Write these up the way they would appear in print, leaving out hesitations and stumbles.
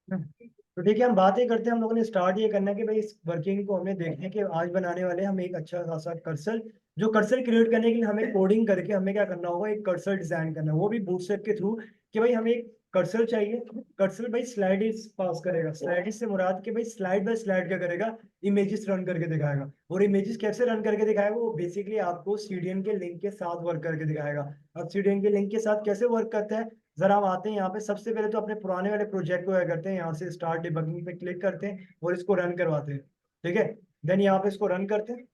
तो ठीक है, हम बात ये करते हैं। हम लोगों ने स्टार्ट ये करना है कि भाई इस वर्किंग को हमें देखना है कि आज बनाने वाले हैं हम एक अच्छा खासा कर्सर। जो कर्सर क्रिएट करने के लिए हमें कोडिंग करके हमें क्या करना होगा, एक कर्सर डिजाइन करना है, वो भी बूटस्ट्रैप के थ्रू। कि भाई हमें एक कर्सर चाहिए। कर्सर भाई स्लाइड पास करेगा। स्लाइड से मुराद कि भाई स्लाइड बाय स्लाइड क्या करेगा, इमेजेस रन करके दिखाएगा। और इमेजेस कैसे रन करके दिखाएगा, वो बेसिकली आपको सीडीएन के लिंक के साथ वर्क करके दिखाएगा। अब सीडीएन के लिंक के साथ कैसे वर्क करता है, जरा हम आते हैं यहाँ पे। सबसे पहले तो अपने पुराने वाले प्रोजेक्ट को क्या करते हैं, यहाँ से स्टार्ट डिबगिंग पे क्लिक करते हैं और इसको रन करवाते हैं। ठीक है, देन यहाँ पे इसको रन करते हैं।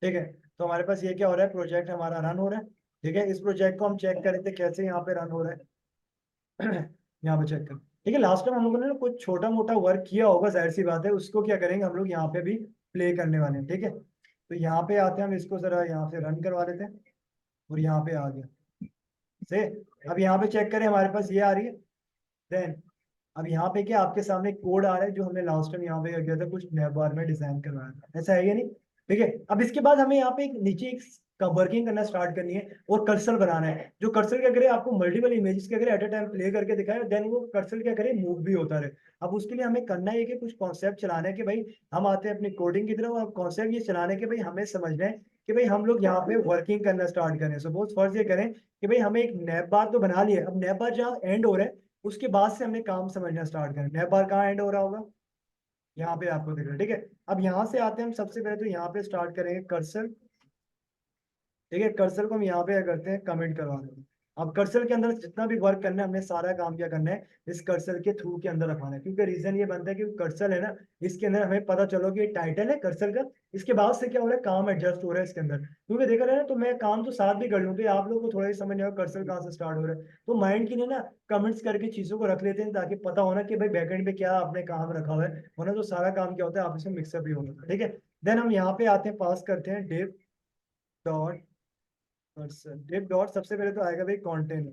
ठीक है, तो हमारे पास ये क्या हो रहा है, प्रोजेक्ट हमारा रन हो रहा है। ठीक है, इस प्रोजेक्ट को हम चेक करें थे कैसे यहाँ पे रन हो रहा है। यहाँ पे चेक कर। ठीक है, लास्ट टाइम हम लोगों ने ना कुछ छोटा मोटा वर्क किया होगा, जाहिर सी बात है, उसको क्या करेंगे हम लोग यहाँ पे भी प्ले करने वाले हैं। ठीक है, तो यहाँ पे आते हैं, हम इसको जरा यहाँ से रन करवा देते हैं। और यहाँ पे आ गया से। अब यहाँ पे चेक करें, हमारे पास ये आ रही है। देन अब यहाँ पे क्या आपके सामने कोड आ रहा है, जो हमने लास्ट टाइम यहाँ पे क्या किया था, कुछ नया बार में डिजाइन करवाया था, ऐसा है या नहीं। ठीक है, अब इसके बाद हमें यहाँ पे एक नीचे एक का वर्किंग करना स्टार्ट करनी है और कर्सर बनाना है। जो कर्सर क्या करे, आपको मल्टीपल इमेजेस क्या करे, एट अ टाइम प्ले करके दिखाए, देन वो कर्सर क्या करे, मूव भी होता रहे। अब उसके लिए हमें करना है कि कुछ कॉन्सेप्ट चलाना है कि भाई हम आते हैं अपनी कोडिंग की तरफ। अब कॉन्सेप्ट ये चलाना है कि भाई हमें समझना है कि भाई हम लोग यहाँ पे वर्किंग करना स्टार्ट करें। सपोज फर्ज ये करें कि भाई हमें एक नैप बार तो बना लिया। अब नैप बार जहाँ एंड हो रहा है, उसके बाद से हमने काम समझना स्टार्ट करें। नैप बार कहाँ एंड हो रहा होगा, यहाँ पे आपको दिख रहा है। ठीक है, अब यहाँ से आते हैं हम, सबसे पहले तो यहाँ पे स्टार्ट करेंगे कर्सर। ठीक है, कर्सर को हम यहाँ पे क्या करते हैं, कमेंट करवा देते हैं। अब कर्सर के अंदर जितना भी वर्क करना है, हमने सारा काम क्या करना है, इस कर्सर के थ्रू के अंदर रखवाना है। क्योंकि रीजन ये बनता है कि कर्सर है ना, इसके अंदर हमें पता चलो कि टाइटल है कर्सर का। इसके बाद से क्या हो रहा है, काम एडजस्ट हो रहा है इसके अंदर। क्योंकि देखा रहे ना, तो मैं काम तो साथ भी कर लूँ तो आप लोगों को थोड़ा ही समझ आएगा कर्सर कहाँ से स्टार्ट हो रहा है। तो माइंड के लिए ना कमेंट्स करके चीजों को रख लेते हैं, ताकि पता होना कि भाई बैकएंड पे क्या आपने काम रखा हुआ है। वरना तो सारा काम क्या होता है, आपस में मिक्सअप भी होता है। ठीक है, देन हम यहाँ पे आते हैं, पास करते हैं div dot person. Div dot सबसे पहले तो आएगा भाई कंटेनर।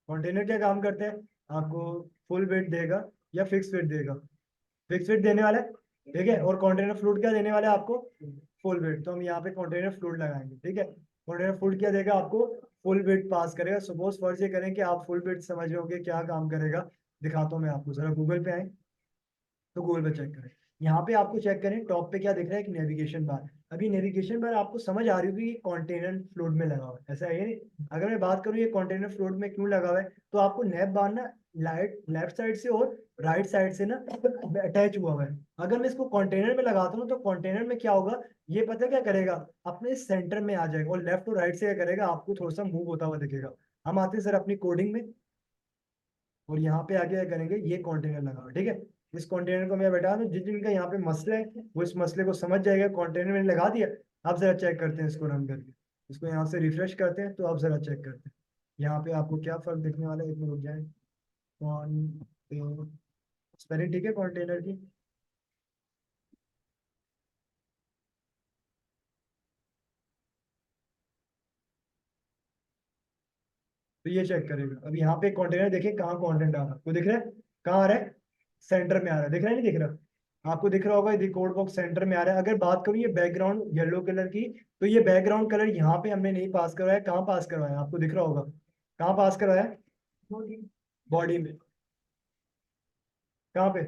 कंटेनर क्या काम करते हैं, आपको फुल वेट देगा या फिक्स वेट देगा। फिक्स वेट देने वाला है। ठीक है, और कंटेनर फ्लूट क्या देने वाला है आपको, फुल वेट। तो हम यहाँ पे कंटेनर फ्लूट लगाएंगे। ठीक है, कंटेनर फ्लूट क्या देगा आपको, फुल वेट पास करेगा। सपोज फर्ज ये करें कि आप फुल वेट समझ रहे हो कि क्या काम करेगा। दिखाता हूँ मैं आपको, जरा गूगल पे आए तो गूगल पे चेक करें। यहाँ पे आपको चेक करें, टॉप पे क्या दिख रहा है, एक नेविगेशन बार। अभी नेविगेशन बार आपको समझ आ रही होगी कि कंटेनर फ्लोट में लगा हुआ है, ऐसा है ये नहीं। अगर मैं बात करूँ ये कंटेनर फ्लोट में क्यों लगा हुआ है, तो आपको नैप बार ना लाइट लेफ्ट साइड से और राइट साइड से ना अटैच हुआ हुआ है। अगर मैं इसको कंटेनर में लगाता हूँ तो कंटेनर में क्या होगा, ये पता क्या करेगा, अपने सेंटर में आ जाएगा और लेफ्ट और राइट से क्या करेगा, आपको थोड़ा सा मूव होता हुआ दिखेगा। हम आते हैं सर अपनी कोडिंग में, और यहाँ पे आगे क्या करेंगे, ये कंटेनर लगा हुआ है। ठीक है, इस कंटेनर को मैं बैठा दूं, जिस जिनका यहाँ पे मसला है वो इस मसले को समझ जाएगा। कंटेनर मैंने लगा दिया। आप जरा चेक करते हैं इसको रन करके। इसको यहाँ से रिफ्रेश करते हैं, तो आप जरा चेक करते हैं यहाँ पे आपको क्या फर्क दिखने वाला है। एक मिनट रुक जाए। स्पेलिंग ठीक है कंटेनर की। तो ये चेक करेगा। अब यहाँ पे कंटेनर देखिए कहाँ कंटेंट आ रहा है, आपको दिख रहा है कहाँ आ रहा है, सेंटर में आ रहा है। दिख रहा है नहीं दिख रहा, आपको दिख रहा होगा ये कोड बॉक्स सेंटर में आ रहा है। अगर बात करूँ ये बैकग्राउंड येलो कलर की, तो ये बैकग्राउंड कलर यहाँ पे हमने नहीं पास करवाया। कहाँ पास करवाया, आपको दिख रहा होगा कहाँ पास करवाया, बॉडी में। कहाँ पे,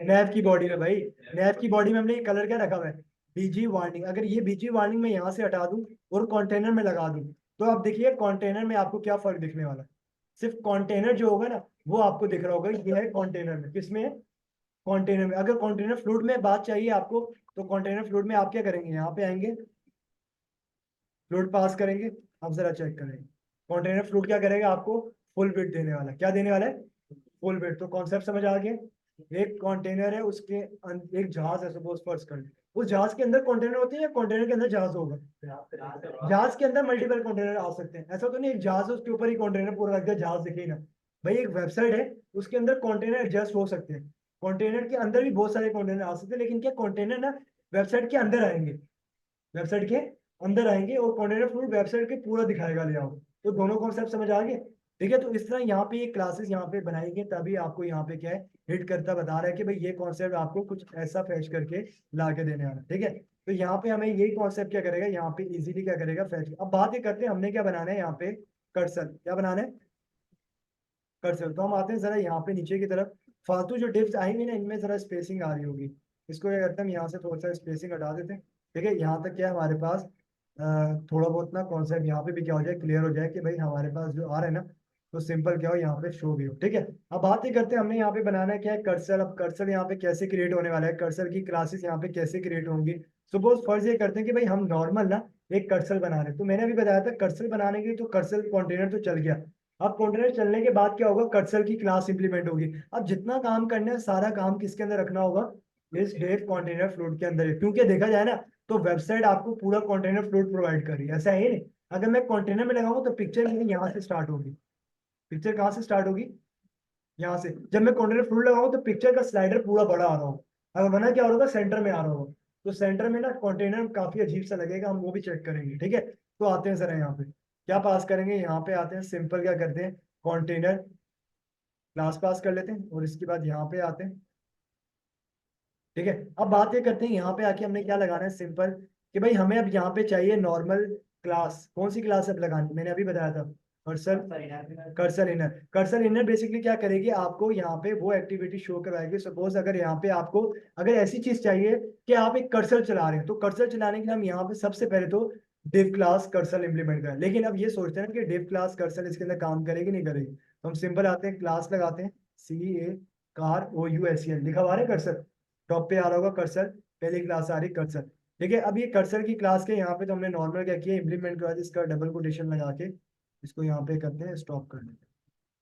नैव की बॉडी में भाई। नैव की बॉडी में हमने ये कलर क्या रखा हुआ है, बीजी वार्निंग। अगर ये बीजी वार्निंग मैं यहाँ से हटा दूं और कंटेनर में लगा दूं, तो आप देखिए कंटेनर में आपको क्या फर्क दिखने वाला है। सिर्फ कंटेनर जो होगा ना, वो आपको दिख रहा होगा, ये है कंटेनर में। किसमें है, कंटेनर में। अगर कंटेनर फ्लूइड में बात चाहिए आपको, तो कंटेनर फ्लूइड में आप क्या करेंगे, यहाँ पे आएंगे, फ्लूइड पास करेंगे। अब जरा चेक करेंगे कंटेनर फ्लूइड क्या करेगा, आपको फुल वेट देने वाला है। क्या देने वाला है, फुल वेट। तो कॉन्सेप्ट समझ आ गया। एक कंटेनर है, उसके एक जहाज है, सपोज फर्स्ट कर। उस जहाज के अंदर कंटेनर होते हैं या कंटेनर के अंदर जहाज होगा, जहाज के अंदर मल्टीपल कंटेनर आ सकते हैं। ऐसा तो नहीं एक जहाज है उसके ऊपर ही कंटेनर पूरा रख दिया, जहाज दिखे ही ना। भाई एक वेबसाइट है, उसके अंदर कंटेनर एडजस्ट हो सकते हैं। कंटेनर के अंदर भी बहुत सारे कंटेनर आ सकते हैं, लेकिन क्या कंटेनर ना वेबसाइट के अंदर आएंगे, वेबसाइट के अंदर आएंगे, और कंटेनर फ्लूइड वेबसाइट के पूरा दिखाएगा लेआउट। तो दोनों कॉन्सेप्ट समझ आ गए। ठीक है। तो इस तरह यहाँ पे ये क्लासेस यहाँ पे बनाई गई, तभी आपको यहाँ पे क्या है हिट करता बता रहा है कि भाई ये कॉन्सेप्ट आपको कुछ ऐसा फैच करके ला के देने वाला है। ठीक है, तो यहाँ पे हमें यही कॉन्सेप्ट क्या करेगा, यहाँ पे इजीली क्या करेगा फैच। अब बात ये करते हैं हमने क्या बनाना है यहाँ पे, कर्सर क्या बनाना है, कर्सर। तो हम आते हैं जरा यहाँ पे नीचे की तरफ। फालतू जो डिव्स आएंगे ना, इनमें जरा स्पेसिंग आ रही होगी, इसको क्या करते हैं हम यहाँ से थोड़ा सा स्पेसिंग हटा देते हैं। ठीक है, यहाँ तक क्या है हमारे पास थोड़ा बहुत ना कॉन्सेप्ट यहाँ पे भी क्या हो जाए, क्लियर हो जाए कि भाई हमारे पास जो आ रहा है ना, तो सिंपल क्या हो यहाँ पे शो भी हो। ठीक है, अब बात ही करते हैं हमने यहाँ पे बनाना है क्या है, कर्सर। अब कर्सर यहाँ पे कैसे क्रिएट होने वाला है, कर्सर की क्लासेस यहाँ पे कैसे क्रिएट होंगी। सपोज फर्ज ये करते हैं कि भाई हम नॉर्मल ना एक कर्सर बना रहे हैं, तो मैंने अभी बताया था कर्सर बनाने के लिए तो कर्सर कंटेनर तो चल गया। अब कंटेनर चलने के बाद क्या होगा, कर्सर की क्लास इंप्लीमेंट होगी। अब जितना काम करना है सारा काम किसके अंदर रखना होगा, इस डेव कंटेनर फ्लोट के अंदर है। क्योंकि देखा जाए ना, तो वेबसाइट आपको पूरा कंटेनर फ्लोट प्रोवाइड कर रही है, ऐसा है ही नहीं। अगर मैं कंटेनर में लगाऊंगा तो पिक्चर मेरी यहाँ से स्टार्ट होगी। पिक्चर कहाँ से स्टार्ट होगी, यहाँ से। जब मैं कंटेनर फ्लोट लगाऊंगा तो पिक्चर का स्लाइडर पूरा बड़ा आ रहा हो, अगर बना क्या होगा सेंटर में आ रहा होगा। तो सेंटर में ना कंटेनर काफी अजीब सा लगेगा, हम वो भी चेक करेंगे। ठीक है, तो आते हैं सर यहाँ पे क्या पास करेंगे, यहाँ पे आते हैं सिंपल क्या करते हैं, कंटेनर क्लास पास कर लेते हैं और इसके बाद यहाँ पे आते हैं। ठीक है, अब बात ये करते हैं यहाँ पे आके हमने क्या लगाना है, सिंपल कि भाई हमें अब यहाँ पे चाहिए नॉर्मल क्लास। कौन सी क्लास अब लगानी, मैंने अभी बताया था cursor. Cursor inner, cursor inner basically क्या करेगी, आपको यहाँ पे वो एक्टिविटी शो करवाएगी। सपोज अगर यहाँ पे आपको अगर ऐसी चीज चाहिए कि आप एक कर्सर चला रहे हैं, तो कर्सर चलाने के लिए हम यहाँ पे सबसे पहले तो डिव क्लास कर्सर इंप्लीमेंट करें। लेकिन अब ये सोचते हैं ना कि डिव क्लास कर्सर इसके अंदर काम करेगी नहीं करेगी, तो हम सिंपल आते हैं क्लास लगाते हैं, CA कार OUSEL लिखा हुआ है कर्सर, टॉप पे आ रहा होगा कर्सर, पहली क्लास आ रही कर्सर। ठीक है, अब ये कर्सर की क्लास के यहाँ पे तो हमने नॉर्मल क्या किया, इंप्लीमेंट करवा दिया, इसका डबल कोटेशन लगा के इसको यहाँ पे करते हैं, स्टॉप कर देते हैं।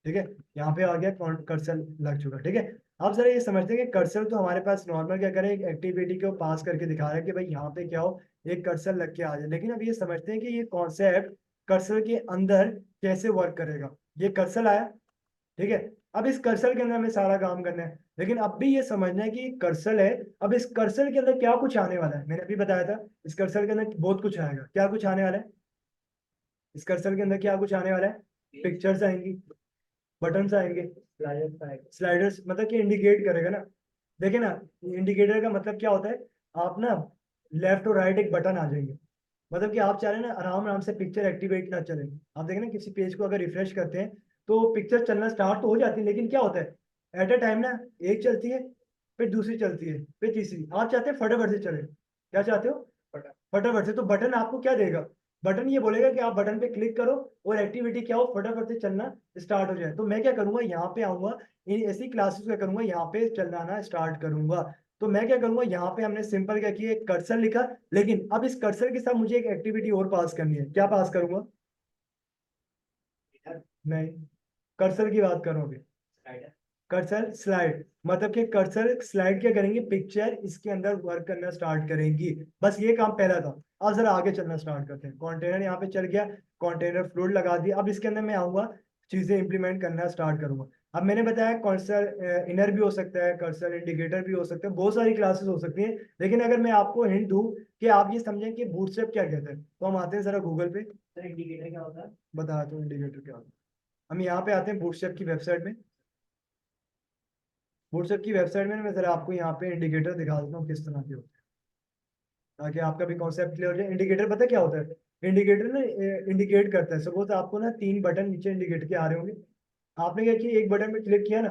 ठीक है, यहाँ पे आ गया कर्सर लग चुका। ठीक है, अब जरा ये समझते हैं कि कर्सर तो हमारे पास नॉर्मल क्या करें, एक एक्टिविटी को पास करके दिखा रहा है कि भाई यहाँ पे क्या हो, एक कर्सर लग के आ जाए। लेकिन अब ये समझते हैं कि ये कॉन्सेप्ट कर्सर के अंदर कैसे वर्क करेगा। ये कर्सर आया, ठीक है, अब इस कर्सर के अंदर हमें सारा काम करना है। लेकिन अब भी ये समझना है कि कर्सर है, अब इस कर्सर के अंदर क्या कुछ आने वाला है, मैंने अभी बताया था इस कर्सर के अंदर बहुत कुछ आएगा। क्या कुछ आने वाला है, इस कर्सर के अंदर क्या कुछ आने वाला है, पिक्चर्स आएंगी, बटन्स आएंगे, स्लाइडर्स, मतलब कि इंडिकेट करेगा ना। देखे ना, इंडिकेटर का मतलब क्या होता है, आप ना लेफ्ट और राइट एक बटन आ जाएंगे, मतलब कि आप चाह रहे हैं ना आराम आराम से पिक्चर एक्टिवेट ना चले। आप देखें ना किसी पेज को अगर रिफ्रेश करते हैं तो पिक्चर चलना स्टार्ट तो हो जाती है, लेकिन क्या होता है एट अ टाइम ना, एक चलती है, फिर दूसरी चलती है, फिर तीसरी। आप चाहते हैं फटाफट से चले, क्या चाहते हो, फटाफट से। तो बटन आपको क्या देगा, बटन ये बोलेगा कि आप बटन पे क्लिक करो और एक्टिविटी क्या हो, फटाफट से चलना स्टार्ट हो जाए। तो मैं क्या करूंगा, यहाँ पे आऊंगा, इन ऐसी क्लासेस क्या करूंगा, यहाँ पे चलाना स्टार्ट करूंगा। तो मैं क्या करूंगा, यहाँ पे हमने सिंपल क्या किया, एक कर्सर लिखा। लेकिन अब इस कर्सर के साथ मुझे एक एक्टिविटी और पास करनी है, क्या पास करूंगा, नहीं, कर्सर की बात करोगे, कर्सर स्लाइड, मतलब कि कर्सर स्लाइड क्या करेंगे, पिक्चर इसके अंदर वर्क करना स्टार्ट करेंगी। बस ये काम पहला था। अब जरा आगे चलना स्टार्ट करते हैं, कंटेनर यहाँ पे चल गया, कंटेनर फ्लोट लगा दिया। अब इसके अंदर मैं आऊंगा, चीजें इंप्लीमेंट करना स्टार्ट करूंगा। अब मैंने बताया कर्सर इनर भी हो सकता है, कर्सर इंडिकेटर भी हो सकता है, बहुत सारी क्लासेस हो सकती हैं। लेकिन अगर मैं आपको हिंट दूं कि आप ये समझें कि बूटस्ट्रैप क्या कहते हैं, तो हम आते हैं जरा गूगल पे, इंडिकेटर क्या होता है बता दो, इंडिकेटर क्या होता है। हम यहाँ पे आते हैं बूटस्ट्रैप की वेबसाइट में। व्हाट्सएप की वेबसाइट में ना मैं जरा आपको यहाँ पे इंडिकेटर दिखा देता हूँ किस तरह के होते हैं, ताकि आपका भी कॉन्सेप्ट क्लियर हो जाए। इंडिकेटर पता है क्या होता है, इंडिकेटर ना इंडिकेट करता है। सपोज आपको ना 3 बटन नीचे इंडिकेट के आ रहे होंगे, आपने क्या किया, एक बटन पे क्लिक किया ना,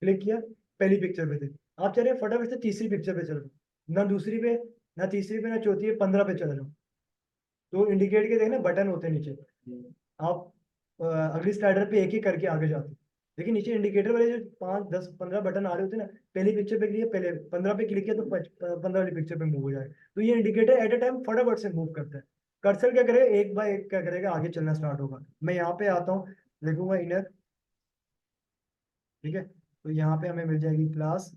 क्लिक किया, पहली पिक्चर पे थे, आप चले फटाफट से तीसरी पिक्चर पे चल रहे हो, ना दूसरी पे ना तीसरी पे ना चौथी पे, 15 पे चल रहे हो। तो इंडिकेट के देखना बटन होते हैं नीचे, आप अगली स्लाइडर पे एक एक करके आगे जाते हैं। लेकिन नीचे इंडिकेटर वाले जो 5 10 15 बटन आ रहे होते हैं ना, पहली पिक्चर पे क्लिक, पहले 15 पे क्लिक किया तो 15 वाली पिक्चर पे मूव हो जाए। तो ये इंडिकेटर एट अ टाइम फटाफट से मूव करता है। कर्सर क्या करेगा, एक बाय एक क्या करेगा, आगे चलना स्टार्ट होगा। मैं यहाँ पे आता हूँ, लिखूंगा इनर, ठीक है, तो यहाँ पे हमें मिल जाएगी क्लास।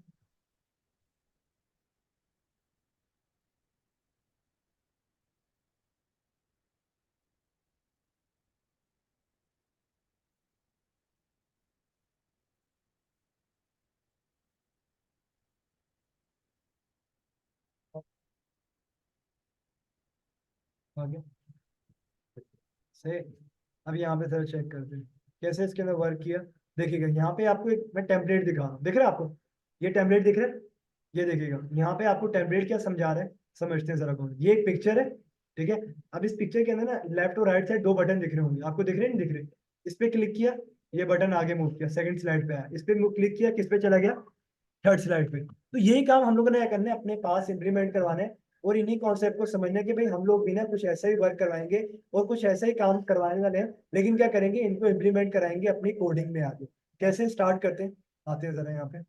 आगे से अब यहाँ पे सर चेक करते हैं कैसे इसके अंदर वर्क किया। देखिएगा यहाँ पे आपको एक मैं टेम्पलेट दिखा रहा हूँ, दिख रहा है आपको ये टेम्पलेट दिख रहा है। ये देखिएगा यहाँ पे आपको टेम्पलेट क्या समझा रहा है, समझते हैं जरा कौन। ये एक पिक्चर है, ठीक है। अब इस पिक्चर के अंदर ना लेफ्ट और राइट साइड दो बटन दिख रहे होंगे आपको, दिख रहे नहीं दिख रहे। इस पे क्लिक किया, ये बटन आगे मूव किया, सेकंड स्लाइड पे आया। इस पे क्लिक किया, किस पे चला गया, थर्ड स्लाइड पे। तो यही काम हम लोगों ने करना है, अपने पास इम्प्लीमेंट करवाना है। और इन्हीं कॉन्सेप्ट को समझना है कि भाई हम लोग भी ना कुछ ऐसा ही वर्क करवाएंगे और कुछ ऐसा ही काम करवाने वाले हैं, लेकिन क्या करेंगे, इनको इम्प्लीमेंट कराएंगे अपनी कोडिंग में आगे। कैसे स्टार्ट करते हैं, आते हैं जरा यहाँ पे।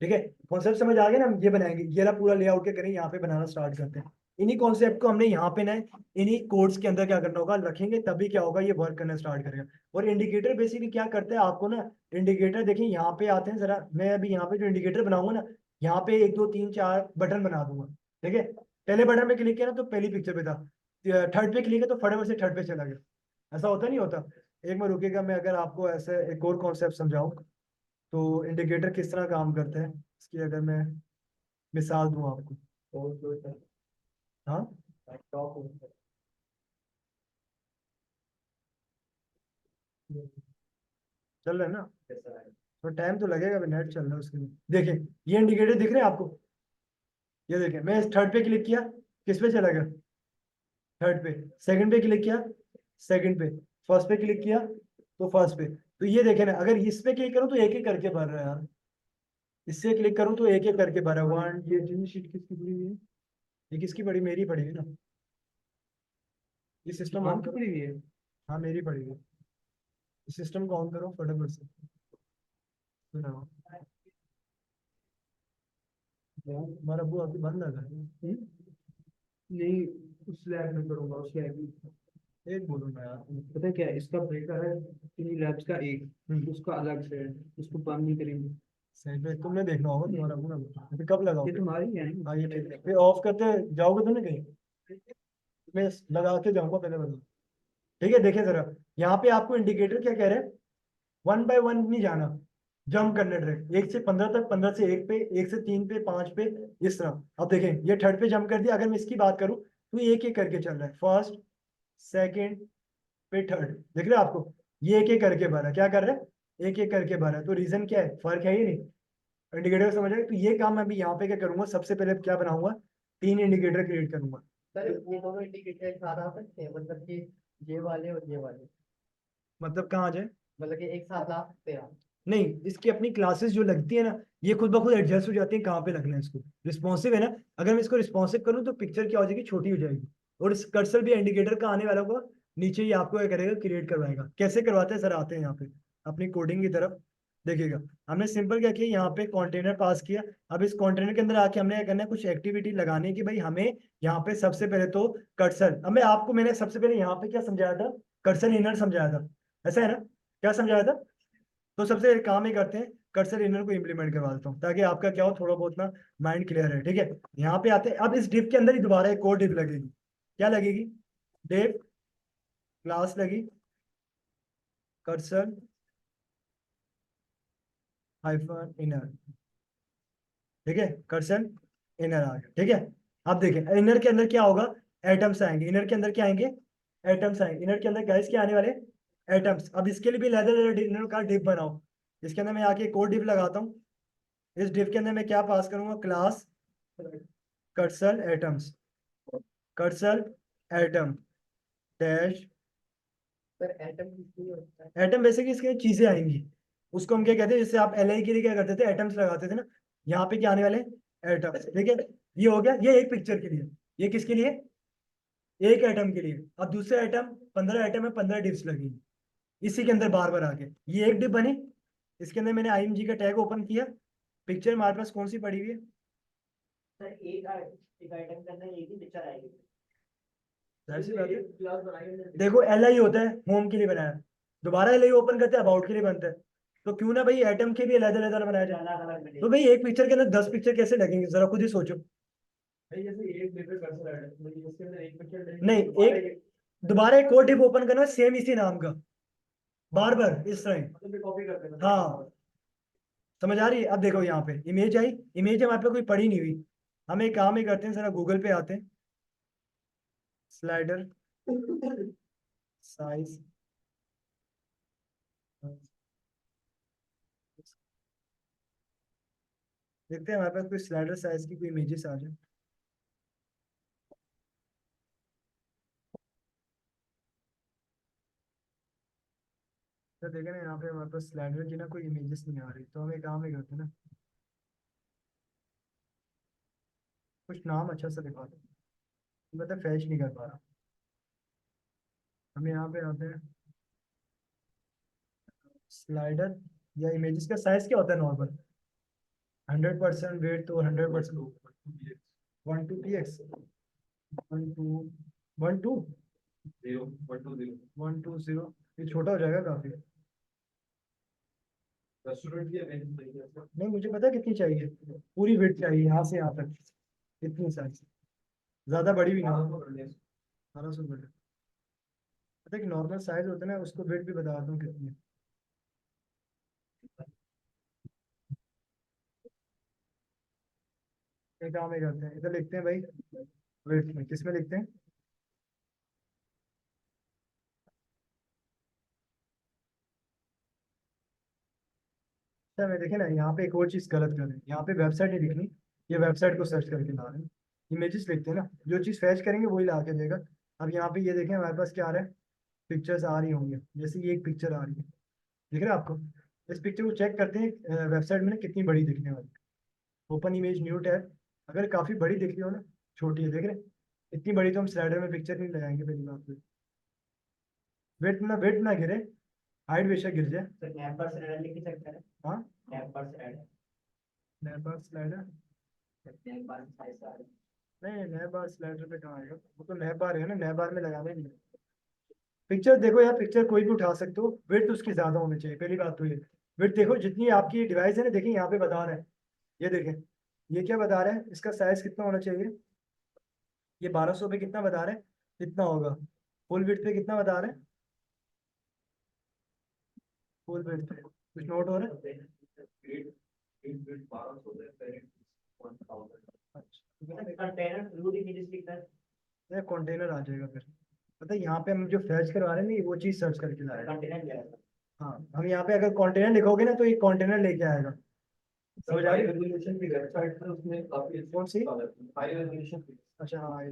ठीक है, कॉन्सेप्ट समझ आ गया ना, हम ये बनाएंगे, ये रहा पूरा लेआउट के करेंगे, यहाँ पे बनाना स्टार्ट करते हैं। इन्हीं कॉन्सेप्ट को हमने यहाँ पे ना इन्हीं कोड्स के अंदर क्या करना होगा, रखेंगे, तभी क्या होगा, ये वर्क करना स्टार्ट करेगा। और इंडिकेटर बेसिकली क्या करते हैं आपको ना, इंडिकेटर देखिए यहाँ पे आते हैं जरा। मैं अभी यहाँ पे जो इंडिकेटर बनाऊंगा ना, यहाँ पे 1 2 3 4 बटन बना दूंगा। ठीक है, पहले बटन पे क्लिक किया ना तो पहली पिक्चर पे था, थर्ड पे क्लिक है तो फटाफट से थर्ड पे चला गया। ऐसा होता नहीं होता। एक में रुकेगा, मैं अगर आपको ऐसे एक और कॉन्सेप्ट समझाऊं, तो इंडिकेटर किस तरह काम करते हैं इसकी अगर मैं मिसाल दूं आपको। हाँ, चल रहा है ना, तो टाइम तो लगेगा, अभी नेट चल रहा है उसके लिए। देखिए ये इंडिकेटर दिख रहे हैं आपको, ये देखिए मैं इस थर्ड पे क्लिक किया, किस पे चला गया, थर्ड पे। सेकंड पे क्लिक किया, सेकंड पे। फर्स्ट पे क्लिक किया तो फर्स्ट पे। तो ये देखे ना, अगर इस पे क्लिक करूँ तो एक एक करके भर रहा है यार, इससे क्लिक करूँ तो एक एक करके भर रहा है। वन, ये जितनी शीट किसकी पड़ी हुई है, ये किसकी पड़ी, मेरी पड़ी हुई ना। ये सिस्टम ऑन पड़ी हुई है, हाँ मेरी पड़ी हुई है। सिस्टम को ऑन करो फटाफट से। सुनाओ, हमारा वो अभी बंद लगा है। नहीं, उस लैब में करूंगा, उस लैब में। एक बोलो ना यार। पता है क्या है? इसका ब्रेकर है तीन लैब्स का एक, हम्म, उसका अलग से है, उसको बंद नहीं करेंगे। सही पे तुमने देखना होगा, तुम्हारा वो ना अभी कब ये लगाओगे। तुम्हारी है हाँ ना? ये ठीक है, फिर ऑफ करते जाओगे तो नहीं कहीं, मैं लगा के जाऊंगा पहले बता। ठीक है, देखिए जरा, यहाँ पे आपको इंडिकेटर क्या कह रहे हैं, वन बाय वन नहीं जाना, जंप करने डायरेक्ट 1 से 15 तक, 15 से 1 पे, 1 से 3 पे, 5 पे, इस तरह। अब देखें ये थर्ड पे जंप कर दिया। अगर मैं इसकी बात करूं तो ये एक एक करके चल रहा है, फर्स्ट, सेकंड पे, थर्ड। देख रहे हैं आपको, ये एक एक करके भरा है, क्या कर रहा है, एक एक करके भरा है। तो रीजन क्या है, फर्क है ही नहीं। इंडिकेटर समझ आए। तो ये काम मैं अभी यहाँ पे क्या करूंगा, सबसे पहले क्या बनाऊंगा, 3 इंडिकेटर क्रिएट करूंगा। सर ये दोनों इंडिकेटर एक साथ आ सकते हैं, मतलब कि ये वाले और ये वाले, मतलब कहाँ आ जाए, मतलब कि एक साथ ला सकते हैं आप। नहीं, इसकी अपनी क्लासेस जो लगती है ना, ये खुद ब खुद एडजस्ट हो जाती है कहाँ पे लगना है इसको। रिस्पॉन्सिव है ना, अगर मैं इसको रिस्पॉन्सिव करूँ तो पिक्चर क्या हो जाएगी, छोटी हो जाएगी। और इस कर्सर भी इंडिकेटर का आने वाला होगा, नीचे ही आपको क्या करेगा, क्रिएट करवाएगा। कैसे करवाते हैं सर, आते हैं यहाँ पे अपनी कोडिंग की तरफ। देखिएगा, हमने सिंपल क्या किया, यहाँ पे कंटेनर पास किया। अब इस कंटेनर के अंदर आके हमने क्या करना है, कुछ एक्टिविटी लगाने की। भाई हमें यहाँ पे सबसे पहले तो कर्सर, अब मैं आपको, मैंने सबसे पहले यहाँ पे क्या समझाया था, कर्सर इनर समझाया था, ऐसा है ना, क्या समझाया था। तो सबसे एक काम ही करते हैं, कर्सर इनर को इम्प्लीमेंट करवा देता हूँ, ताकि आपका क्या हो, थोड़ा बहुत ना माइंड क्लियर है। ठीक है, यहाँ पे आते हैं। अब इस डिव के अंदर ही दोबारा एक और डिव लगेगी, क्या लगेगी, डिव क्लास लगी, कर्सर हाइफन इनर। ठीक है, कर्सर इनर आ गया। ठीक है, अब देखें इनर के अंदर क्या होगा, एटम्स आएंगे। इनर के अंदर क्या आएंगे, एटम्स आएंगे। इनर के अंदर गैस क्या आने वाले, एटम्स। अब इसके लिए भी लेदर इनर का डिव बनाओ। इसके अंदर मैं आके एक और डिव लगाता हूँ। इस डिव के अंदर मैं क्या पास करूंगा, class cursor atoms, cursor atom dash. Sir atom किसलिए होता है? एटम बेसिकली इसके चीजें आएंगी, उसको हम क्या कहते हैं, जैसे आप एल आई के लिए क्या करते थे, एटम्स लगाते थे ना, यहाँ पे क्या आने वाले, एटम्स। ठीक है, ये हो गया, ये एक पिक्चर के लिए। ये किसके लिए, एक एटम के लिए। अब दूसरे एटम, 15 एटम है, 15 डिप्स लगेंगी इसी के अंदर बार बार आके। ये एक डिप बनी, इसके अंदर मैंने आईएमजी का टैग ओपन किया। पिक्चर हमारे पास कौन सी पड़ी हुई है, सर एक आइटम के अंदर एक ही पिक्चर आएगी। जाहिर सी बात है। क्लास बनाएंगे। देखो एल आई होता है होम के लिए बनाया, दोबारा एल आई ओपन करते हैं अबाउट के लिए बनता है। तो क्यों ना भाई एटम के भी अलग अलग बनाया जाए। अलग अलग तो भाई एक पिक्चर के अंदर 10 पिक्चर कैसे लगेंगे, जरा खुद ही सोचो। भाई जैसे एक डिफरेंट कर्सर है, मतलब इसके अंदर एक पिक्चर नहीं, एक दोबारा एक और डिप ओपन करना सेम इसी नाम का, बार बार इस तरह। मतलब कॉपी करते हैं। हाँ, समझ आ रही है। अब देखो यहाँ पे इमेज आई, इमेज हमारे पे कोई पड़ी नहीं हुई। हम एक काम ही करते हैं, जरा गूगल पे आते हैं, स्लाइडर साइज देखते हैं हमारे पास कोई स्लाइडर साइज की कोई इमेजेस आ जाए। तो देखें ना, यहाँ पे हमारे पास स्लाइडर की ना कोई इमेजेस नहीं आ रही, तो हम एक काम ही करते हैं ना, कुछ नाम अच्छा सा लिखवा दो। मतलब फैच नहीं कर पा रहा। हम यहाँ पे आते हैं, स्लाइडर या इमेजेस का साइज क्या होता है नॉर्मल? 100% वेट तो 100%। 1 2 px 1 2 1 2 1 2 0। ये छोटा हो जाएगा काफी। नहीं, मुझे पता है कितनी चाहिए। पूरी वेट चाहिए यहाँ से यहाँ तक, इतनी साइज, ज्यादा बड़ी भी ना हो। 1200 बड़े। पता है कि नॉर्मल साइज होता है ना, उसको वेट भी बता दूँ कितनी है। एक काम ही करते हैं, इधर लिखते हैं भाई, वेट में किस में लिखते हैं? अच्छा मैं देखे ना, यहाँ पे एक और चीज गलत कर रहे हैं, यहाँ पे वेबसाइट नहीं लिखनी, ये वेबसाइट को सर्च करके ला रहे हैं। इमेजेस लिखते हैं ना, जो चीज फैच करेंगे वही ला के देगा। अब यहाँ पे ये देखें हमारे पास क्या आ रहा है, पिक्चर्स आ रही होंगी, जैसे ये एक पिक्चर आ रही है, दिख रहा है आपको? इस पिक्चर को चेक करते हैं वेबसाइट में ना कितनी बड़ी दिखने वाली। ओपन इमेज न्यू टैब, अगर काफी बड़ी दिख रही हो ना, छोटी है देख रहे हैं? इतनी बड़ी तो हम स्लाइडर में पिक्चर नहीं लगाएंगे पहली बात तो। वेट ना गिरे, हाइट बेशक गिर जाए। तो नैप पर स्लाइडर लिख सकते हैं। हाँ, नैप पर स्लाइडर। नैपर स्लाइडर। नैप पर स्लाइडर। नहीं, नए बार स्लाइडर पे कहाँ आएगा, वो तो नए बार है ना, नए बार में लगाने नहीं। पिक्चर देखो यार, पिक्चर कोई भी उठा सकते हो, वेट तो उसकी ज्यादा होनी चाहिए, पहली बात तो ये। वेट देखो जितनी आपकी डिवाइस है ना, देखिए यहाँ पे बता रहा है, ये देखें, ये क्या बता रहा है, इसका साइज कितना होना चाहिए? ये 1200 पे कितना बता रहा है? कितना होगा? फुल वेट पे कितना बता रहा है? फुल वेट पे कुछ नोट हो रहा है? अच्छा, कंटेनर ब्लू इमेजेस लिखता है। ये कंटेनर आ जाएगा फिर। पता है यहाँ पे हम जो फैच करवा रहे हैं ना, वो चीज सर्च करके ला रहे हैं। कंटेनर क्या है? हाँ, हम यहाँ पे अगर कंटेनर लिखोगे ना, तो ये कंटेनर लेके आएगा। समझ आ रही है? रेजोल्यूशन की वेबसाइट है, उसमें काफी कौन सी? High resolution. अच्छा हाँ, ये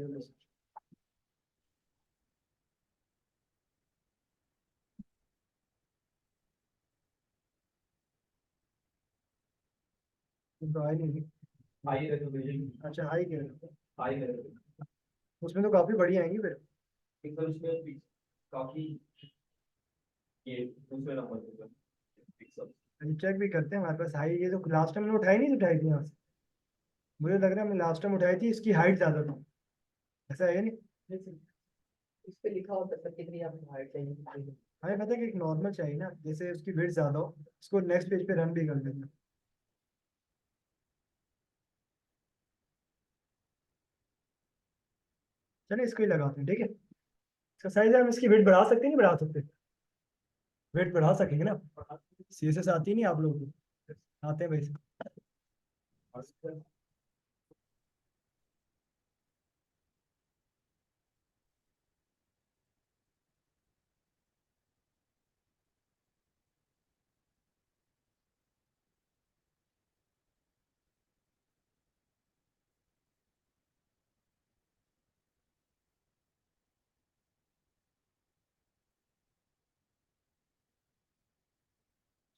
तो आई नहीं। High resolution. अच्छा हाई कह रहे हो? High resolution. उसमें तो काफी बढ़िया आएंगी फिर। एक तो उसमें काफी ये दूसरे नंबर पे पिक्सल। चेक भी करते हैं, हमारे पास हाई, ये तो लास्ट टाइम मैंने उठाई थी यहाँ से। मुझे लग रहा है, मैंने लास्ट टाइम उठाई थी, इसकी हाइट ज्यादा थी। ऐसा है नहीं? इस पे लिखा होता है सर कितनी आपको हाइट चाहिए। हमें पता है कि एक नॉर्मल चाहिए ना, जैसे उसकी वेट ज्यादा हो, इसको नेक्स्ट पेज पे रन भी कर देना। चलिए इसको ही लगाते हैं, ठीक है। इसका साइज हम इसकी वेट बढ़ा सकते हैं, नहीं बढ़ा सकते? वेट बढ़ा सकेंगे ना? सीएसएस आती नहीं आप लोगों को? आते हैं भाई।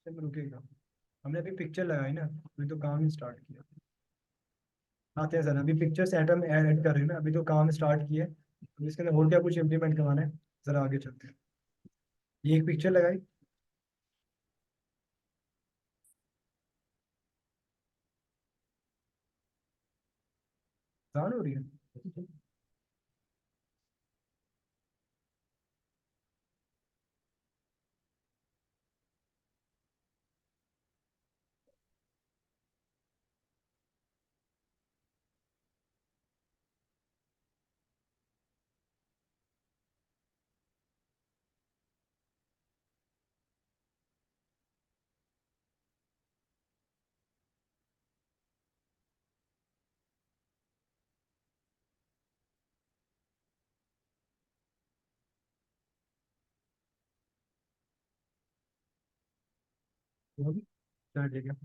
चलो रुकेगा, हमने अभी पिक्चर लगाई ना, अभी तो काम ही स्टार्ट किया। आते हैं सर, अभी पिक्चर्स एटम ऐड कर रहे हैं ना, अभी तो काम स्टार्ट किया है। अभी इसके अंदर और क्या कुछ इम्प्लीमेंट करवाना है, जरा आगे चलते हैं। ये एक पिक्चर लगाई। ऑन हो रही है? चलो ठीक है।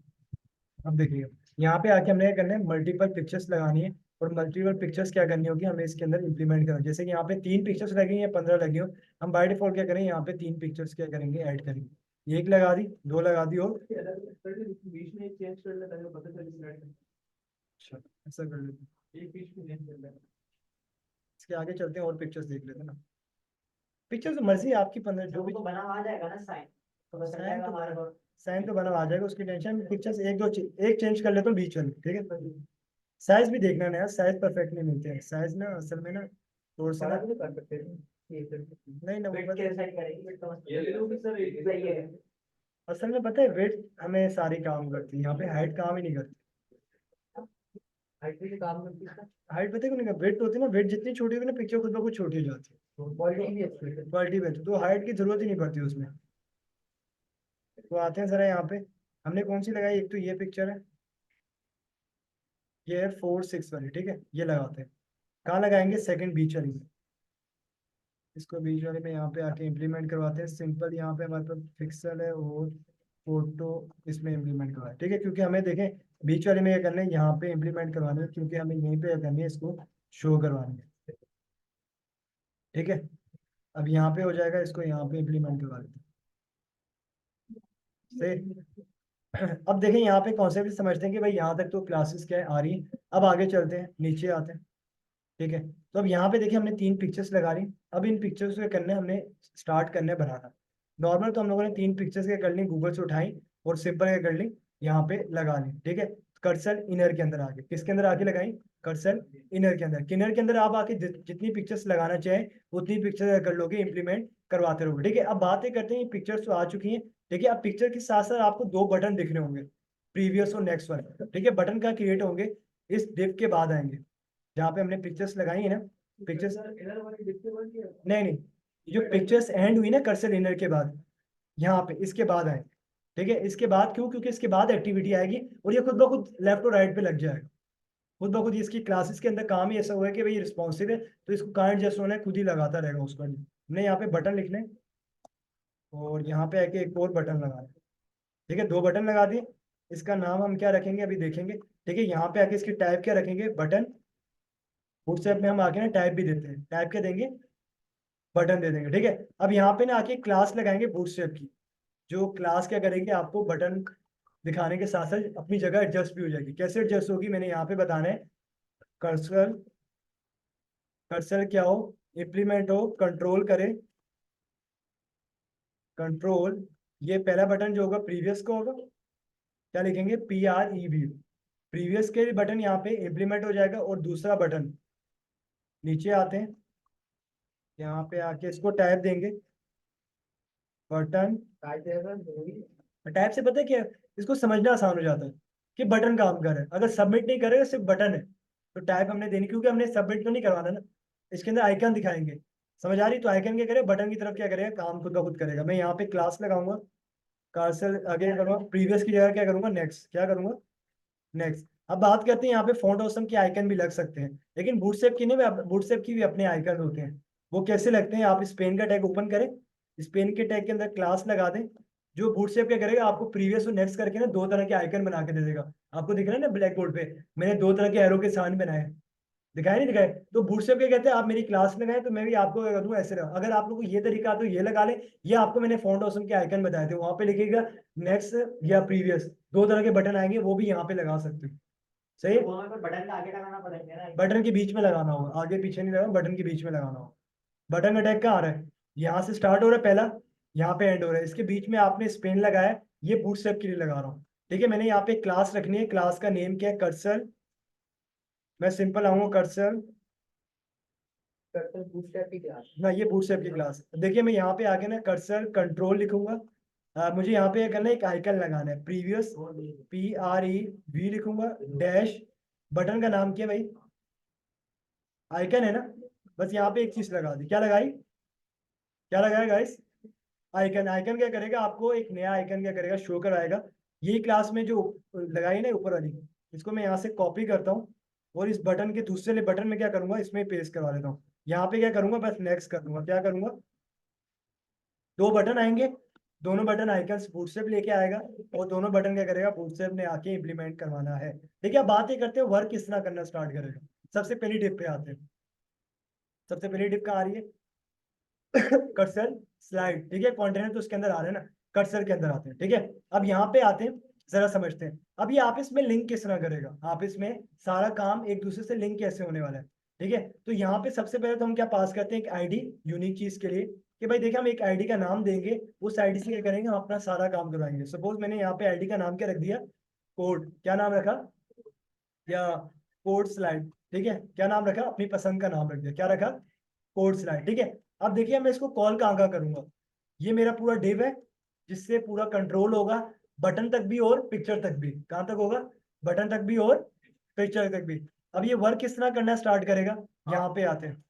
अब देखिए यहाँ पे आके हमने क्या करना है, मल्टीपल पिक्चर्स लगानी है। और मल्टीपल पिक्चर्स क्या करनी होगी हमें इसके अंदर इंप्लीमेंट करना है। जैसे कि यहाँ पे 3 पिक्चर्स लगी हैं, 15 लगी हो, हम बाय डिफॉल्ट क्या करेंगे, यहाँ पे 3 पिक्चर्स क्या करेंगे, ऐड करेंगे। एक लगा दी, 2 लगा दी और बीच में चेंज कर लेता है, पता चल स्लाइड में अच्छा ऐसा कर लेते हैं। एक बीच में चेंज कर लेता इसके आगे चलते हैं और पिक्चर्स देख लेते हैं ना। पिक्चर्स मर्जी है आपकी, 15 जो भी। तो बना आ जाएगा ना साइन, तो बस साइन तो हमारे बना को। साइन तो बना आ जाएगा, उसकी टेंशन। पिक्चर्स एक चेंज कर लेता हूँ बीच में, ठीक है। साइज भी देखना ना यार, साइज परफेक्ट नहीं मिलते हैं, साइज ना असल में ना थोड़ा सा बड़ा ना। भी कर सकते हैं ये नहीं ना वो वेट के साइड करेंगे, वेट तो ये ले लो कि सर एक सही है। असल में पता है वेट हमें सारी काम करती है, यहाँ पे हाइट काम ही नहीं करती। हाइट भी काम करती है, हाइट पता है क्यों नहीं कर, वेट होती है ना, वेट जितनी छोटी होगी ना पिक्चर खुद ब खुद छोटी हो जाती है। क्वालिटी भी अच्छी है। क्वालिटी में तो हाइट की जरूरत ही नहीं पड़ती उसमें। तो आते हैं जरा यहाँ पे, हमने कौन सी लगाई, एक तो ये पिक्चर है, ये है 4 6 वाली, ठीक है, ये लगाते हैं। कहाँ लगाएंगे, सेकंड बीच वाली में। इसको बीच वाले में यहाँ पे आके इम्प्लीमेंट करवाते हैं। सिंपल यहाँ पे हमारे पास पिक्सल है और फोटो इसमें इम्प्लीमेंट करवाए, ठीक है। क्योंकि हमें देखें बीच वाले में क्या करना है, यहाँ पे इम्प्लीमेंट करवाना है, क्योंकि हमें यहीं पे क्या करनी है, इसको शो करवानी है, ठीक है। अब यहाँ पे हो जाएगा, इसको यहाँ पे इम्प्लीमेंट करवा लेते हैं सही। अब देखें यहाँ पे कॉन्सेप्ट समझते हैं कि भाई यहाँ तक तो क्लासेस क्या है आ रही हैं। अब आगे चलते हैं, नीचे आते हैं, ठीक है। तो अब यहाँ पे देखिए हमने 3 पिक्चर्स लगा ली। अब इन पिक्चर्स को करना है हमने, स्टार्ट करना है बनाना। नॉर्मल तो हम लोगों ने 3 पिक्चर्स क्या कर ली, गूगल से उठाई और सिंपल क्या कर ली, यहाँ पे लगा ली, ठीक है। कर्सर इनर के अंदर आके, किसके अंदर आके लगाई, कर्सर इनर के अंदर। किनर के अंदर आप आके जितनी पिक्चर्स लगाना चाहें उतनी पिक्चर कर लोगे, इंप्लीमेंट करवाते रहोगे, ठीक है। अब बातें करते हैं, पिक्चर्स तो आ चुकी हैं, ठीक है। अब पिक्चर के साथ साथ आपको 2 बटन दिखने होंगे, प्रीवियस और नेक्स्ट वन, ठीक है। बटन का क्रिएट होंगे इस डिव के बाद आएंगे, जहाँ पे हमने पिक्चर्स लगाई है ना। पिक्चर्स इधर वाली डिस्प्ले बन गया। नहीं नहीं, जो पिक्चर्स एंड हुई ना कर्सर इनर के बाद, यहाँ पे इसके बाद आए, ठीक है। इसके बाद क्यों, क्योंकि इसके बाद एक्टिविटी आएगी और ये खुद ब खुद लेफ्ट और राइट पे लग जाएगा। खुद ब खुद इसकी क्लासेस के अंदर काम ही ऐसा हुआ है कि भाई रिस्पॉन्सिव है, तो इसको कहाँ एडजस्ट होना है खुद ही लगाता रहेगा उसका। हमने यहाँ पे बटन लिखने और यहाँ पे आके एक और बटन लगा, ठीक है। 2 बटन लगा दिए। इसका नाम हम क्या रखेंगे अभी देखेंगे, ठीक है। यहाँ पे आके इसकी टाइप क्या रखेंगे, बटन। व्हाट्सएप में हम आके ना टाइप भी देते हैं, टाइप क्या देंगे, बटन दे देंगे, ठीक है। अब यहाँ पे ना आके क्लास लगाएंगे बूटस्ट्रैप की, जो क्लास क्या करेगी, आपको बटन दिखाने के साथ साथ अपनी जगह एडजस्ट भी हो जाएगी। कैसे एडजस्ट होगी मैंने यहाँ पे बताना है। कर्सर कर्सर क्या हो, इम्प्लीमेंट हो, कंट्रोल करे, कंट्रोल, ये पहला बटन जो होगा प्रीवियस का होगा, क्या लिखेंगे, PREV, प्रीवियस के बटन यहाँ पे इम्प्लीमेंट हो जाएगा। और दूसरा बटन, नीचे आते हैं, यहाँ पे आके इसको टैब देंगे, बटन। टाइप से पता है क्या है? इसको समझना आसान हो जाता है कि बटन काम कर रहा है। अगर सबमिट नहीं करेगा, सिर्फ बटन है, तो टाइप हमने देनी, क्योंकि हमने सबमिट तो नहीं करवाना ना। इसके अंदर आइकन दिखाएंगे, समझ आ रही, तो आइकन क्या करेगा, बटन की तरफ क्या करेगा, काम खुद ब खुद करेगा। मैं यहाँ पे क्लास लगाऊंगा, कर्सर आगे क्या करूंगा, प्रीवियस की जगह क्या करूंगा, नेक्स्ट, क्या करूंगा, नेक्स्ट। अब बात करते हैं यहाँ पे फॉन्ट ऑसम के आइकन भी लग सकते हैं, लेकिन बूटस्ट्रैप की नहीं, बूटस्ट्रैप की भी अपने आइकन होते हैं। वो कैसे लगते हैं, आप स्पेन का टैग ओपन करें, स्पेन के टैग के अंदर क्लास लगा दें। जो बूटस्ट्रैप क्या करेगा, आपको प्रीवियस और नेक्स्ट करके ना 2 तरह के आइकन बना के दे देगा। आपको दिख रहा है ना ब्लैक बोर्ड पे, मैंने 2 तरह के एरो के साइन बनाए हैं, दिखाए नहीं दिखाए। तो बूटस्ट्रैप क्या कहते हैं, आप मेरी क्लास लगाए तो मैं भी आपको क्या करूँ, ऐसे रहा। अगर आप लोग को ये तरीका आता है तो ये लगा ले। ये आपको मैंने फॉन्ट ऑसम के आइकन बताए थे, वहां पे लिखेगा नेक्स्ट या प्रीवियस, 2 तरह के बटन आएंगे, वो भी यहाँ पे लगा सकते हो, सही। वहां पे बटन का आगे लगाना पड़ेगा ना। बटन के बीच में लगाना होगा, आगे पीछे नहीं लगाना, बटन के बीच में लगाना होगा। बटन अटैक कहाँ आ रहा है, यहाँ से स्टार्ट हो रहा है पहला, यहाँ पे एंड हो रहा है, इसके बीच में आपने स्पेन लगाया है, ये बूटस्ट्रैप के लिए लगा रहा हूँ, ठीक है। मैंने यहाँ पे क्लास रखनी है, क्लास का नेम क्या है, कर्सर। मैं सिंपल आऊंगा, कर्सर बूटस्ट्रैप की क्लास। ना, ये बूटस्ट्रैप की क्लास। देखिए मैं यहाँ पे आके ना कर्सर कंट्रोल लिखूंगा। मुझे यहाँ पे क्या करना है, एक आइकन लगाना है, प्रीवियस, PREV लिखूंगा, डैश। बटन का नाम क्या है भाई, आइकन है ना। बस यहाँ पे एक चीज लगा दी, क्या लगाई, क्या लगाया गाइस, आइकन। आइकन क्या करेगा, आपको एक नया आइकन क्या करेगा, शो कराएगा। यही क्लास में जो लगाई ना ऊपर वाली, इसको मैं यहाँ से कॉपी करता हूँ और इस बटन के दूसरे बटन में क्या करूंगा, इसमें पेस्ट करवा देता हूँ। यहाँ पे क्या करूंगा, बस नेक्स्ट कर दूंगा, क्या करूंगा, 2 बटन आएंगे, दोनों बटन आइकन्स बूटस्ट्रैप लेके आएगा और दोनों बटन क्या करेगा, बूटस्ट्रैप ने आके इंप्लीमेंट करवाना है। ठीक है, अब बात ये करते हैं वर्क किस तरह करना स्टार्ट करेगा। सबसे पहली टिप पे आते हैं। सबसे पहली टिप कहाँ आ रही है? Cursor slide. ठीक है, कंटेनर तो उसके अंदर आ रहे हैं ना, कर्सर के अंदर आते हैं। ठीक है, अब यहाँ पे आते हैं, जरा समझते हैं। अब ये आपस में लिंक किस तरह करेगा, आपस में सारा काम एक दूसरे से लिंक कैसे होने वाला है। ठीक है, तो यहाँ पे सबसे पहले तो हम क्या पास करते हैं, एक आईडी यूनिक चीज के लिए, कि भाई देखिए हम एक आईडी का नाम देंगे, उस आईडी से क्या करेंगे, हम अपना सारा काम करवाएंगे। सपोज मैंने यहाँ पे आईडी का नाम क्या रख दिया, कोड। क्या नाम रखा, या कोड स्लाइड। ठीक है, क्या नाम रखा, अपनी पसंद का नाम रख दिया, क्या रखा, कोड स्लाइड। ठीक है, अब देखिए मैं इसको कॉल कहाँ कहाँ करूंगा। ये मेरा पूरा डिव है जिससे पूरा कंट्रोल होगा बटन तक भी और पिक्चर तक भी। कहाँ तक होगा, बटन तक भी और पिक्चर तक भी। अब ये वर्क किस तरह करना स्टार्ट करेगा, यहाँ पे आते हैं।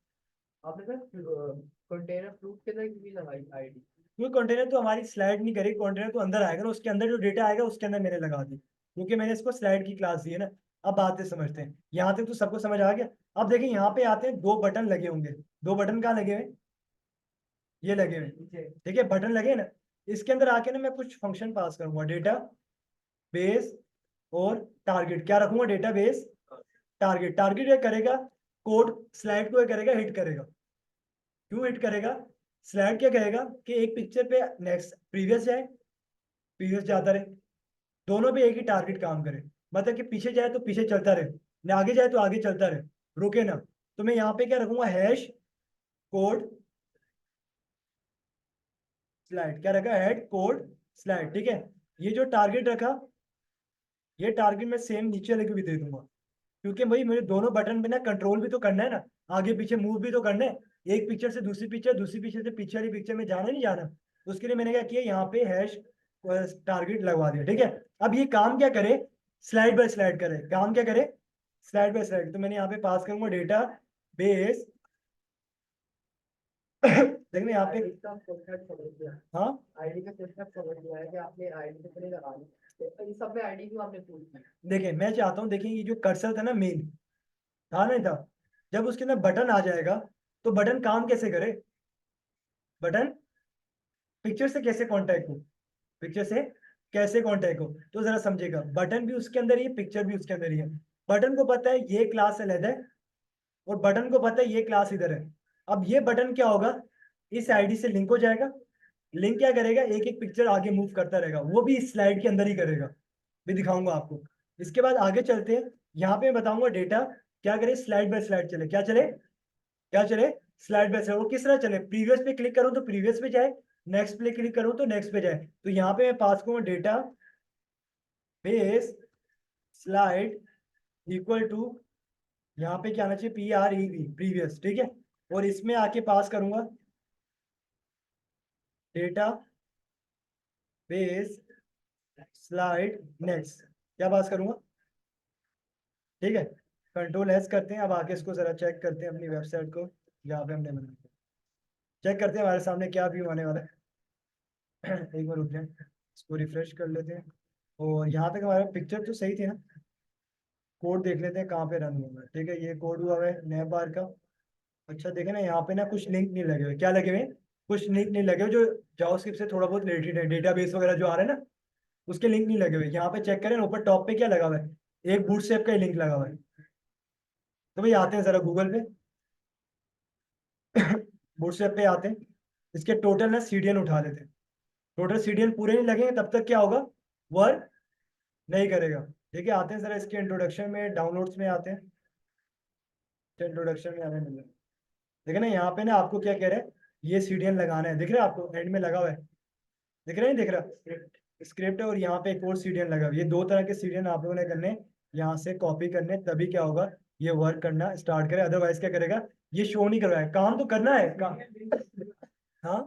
आपने सर कंटेनर फ्रूट के अंदर भी लगाई आईडी। क्योंकि कंटेनर तो हमारी स्लाइड नहीं करेगी, कंटेनर तो अंदर आएगा ना, उसके अंदर जो डेटा आएगा उसके अंदर मैंने लगा दी, क्योंकि मैंने इसको स्लाइड की क्लास दी है ना। अब बातें समझते हैं, यहाँ तक तो सबको समझ आ गया। अब देखिए यहाँ पे आते हैं, दो बटन लगे होंगे। दो बटन कहाँ लगे हुए, ये लगे हुए। ठीक है, बटन लगे ना, इसके अंदर आके ना मैं कुछ फंक्शन पास करूंगा, डेटा बेस और टारगेट। क्या रखूंगा, डेटा बेस टारगेट। टारगेट ये करेगा, कोड स्लाइड को ये करेगा, हिट करेगा। क्यों हिट करेगा, स्लाइड क्या कहेगा कि एक पिक्चर पे नेक्स्ट प्रीवियस जाए, प्रीवियस जाता रहे, दोनों पे एक ही टारगेट काम करे। मतलब कि पीछे जाए तो पीछे चलता रहे, न आगे जाए तो आगे चलता रहे, रुके ना। तो मैं यहाँ पे क्या रखूंगा, हैश कोड स्लाइड। क्या रखा, हेड कोड स्लाइड। ठीक है, ये जो टारगेट रखा, ये टारगेट मैं सेम नीचे वाले को भी दे दूंगा, क्योंकि भाई मुझे दोनों बटन पे ना कंट्रोल भी तो करना है ना, आगे पीछे मूव भी तो करना है। एक पिक्चर से दूसरी पिक्चर, दूसरी पिक्चर से पीछे वाली पिक्चर में जाना नहीं जाना। उसके लिए मैंने क्या किया, यहाँ पे हैश टारगेट लगवा दिया। ठीक है, अब ये काम क्या करे, स्लाइड बाय स्लाइड करे। काम क्या करे, स्लाइड बाय स्लाइड। तो मैंने यहाँ पे पास करूंगा डेटा बेस। देखना यहाँ पे, आईडी का कॉन्सेप्ट समझ गया। हाँ आईडी का कॉन्सेप्ट समझ गया है कि आपने आईडी से पहले लगानी। तो इन सब में आईडी क्यों आपने पूछ की? देखिए मैं चाहता हूँ, देखिए ये जो कर्सर था ना मेन, था नहीं था, जब उसके अंदर बटन आ जाएगा तो बटन काम कैसे करे, बटन पिक्चर से कैसे कांटेक्ट हो, पिक्चर से कैसे कांटेक्ट हो। तो जरा समझेगा, बटन भी उसके अंदर ही है, पिक्चर भी उसके अंदर ही है। बटन को पता है ये क्लास अलग है, और बटन को पता है ये क्लास इधर है। अब ये बटन क्या होगा, इस आईडी से लिंक हो जाएगा। लिंक क्या करेगा, एक एक पिक्चर आगे मूव करता रहेगा, वो भी इस स्लाइड के अंदर ही करेगा। भी दिखाऊंगा आपको। इसके बाद आगे चलते हैं, यहाँ पे मैं बताऊंगा डेटा क्या करे, स्लाइड बाय स्लाइड चले। क्या चले, क्या चले, स्लाइड बाय स्लाइड। वो किस तरह चले, प्रीवियस पे क्लिक करूं तो प्रीवियस पे जाए, नेक्स्ट पे क्लिक करूं तो नेक्स्ट पे जाए। तो यहाँ पे मैं पास करूंगा data base slide equal to, यहाँ पे क्या आना चाहिए, PREV प्रीवियस। ठीक है, और इसमें आके पास करूंगा डेटा बेस स्लाइड नेक्स्ट। क्या पास करूंगा, ठीक है, कंट्रोल S करते हैं। अब आगे इसको जरा चेक करते हैं अपनी वेबसाइट को, जहाँ पे हमने बनाया, चेक करते हैं हमारे सामने क्या व्यू आने वाला है। एक बार रुक जाए, इसको रिफ्रेश कर लेते हैं। और यहाँ तक हमारा पिक्चर तो सही थी ना, कोड देख लेते हैं कहाँ पे रन हुआ है। ठीक है, ये कोड हुआ है नए बार का। अच्छा देखे ना, यहाँ पे ना कुछ लिंक नहीं लगे हुए। क्या लगे हुए, कुछ लिंक नहीं लगे हुए, जो जावास्क्रिप्ट से थोड़ा बहुत रिलेटेड है, डेटाबेस वगैरह जो आ रहा है ना, उसके लिंक नहीं लगे हुए। यहाँ पे चेक करें ना, ऊपर टॉप पे क्या लगा हुआ है, एक बूटस्ट्रैप का ही लिंक लगा हुआ है। तो भाई आते हैं जरा गूगल पे, बूटस्ट्रैप पे आते हैं, इसके टोटल ना सीडीएन उठा लेते हैं। टोटल सीडीएन पूरे नहीं लगेंगे तब तक क्या होगा, वर्क नहीं करेगा। ठीक है, आते हैं जरा इसके इंट्रोडक्शन में, डाउनलोड्स में आते हैं। इंट्रोडक्शन में आने मिल रहा है, देखिए ना यहाँ पे ना आपको क्या कह रहा है, ये सीडीएन लगाना है। दिख रहा है आपको, एंड में लगा हुआ है, दिख रहा है, नहीं दिख रहा, स्क्रिप्ट है। और यहाँ पे एक और सीडीएन लगा हुआ है। ये दो तरह के सीडीएन आप लोगों ने करने, यहाँ से कॉपी करने, तभी क्या होगा, ये वर्क करना स्टार्ट करे। अदरवाइज क्या करेगा, ये शो नहीं कर रहा है। काम तो करना है काम, हाँ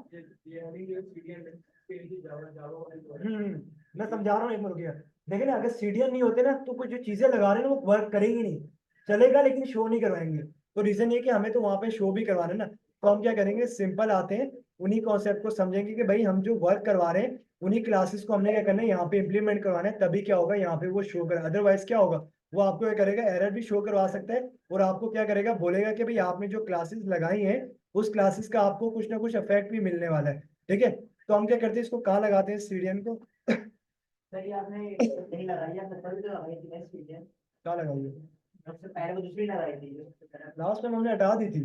मैं समझा रहा हूँ, एक मिनट रुकिए। देखिए ना, अगर सीडीएन नहीं होते ना तो कुछ जो चीजें लगा रहे हैं ना वो वर्क करेंगी नहीं, चलेगा लेकिन शो नहीं करवाएंगे। तो रीजन ये कि हमें तो वहां पे शो भी करवाना है ना। तो हम क्या करेंगे, सिंपल आते हैं, उन्हीं कॉन्सेप्ट को समझेंगे कि भाई हम जो वर्क करवा रहे हैं उन्हीं क्लासेस को हमने क्या करना है, यहाँ पे इम्प्लीमेंट करवाना है। तभी क्या होगा, यहाँ पे वो शो कर, अदरवाइज क्या होगा, वो आपको क्या करेगा, एरर भी शो करवा सकता है। और आपको क्या करेगा, बोलेगा कि भाई आपने जो क्लासेस लगाई हैं उस क्लासेस का आपको कुछ ना कुछ इफेक्ट भी मिलने वाला है। ठीक है, तो हम क्या करते हैं, इसको कहाँ लगाते हैं सीडीएन को, सर ये आपने नहीं लगाई, आपने तभी तो लगाई थी ना स्पीड, कहाँ लगाइए, सबसे पहले वो दूसरी लगाई थी जो सबसे पहले। लास्ट टाइम हमने हटा दी थी,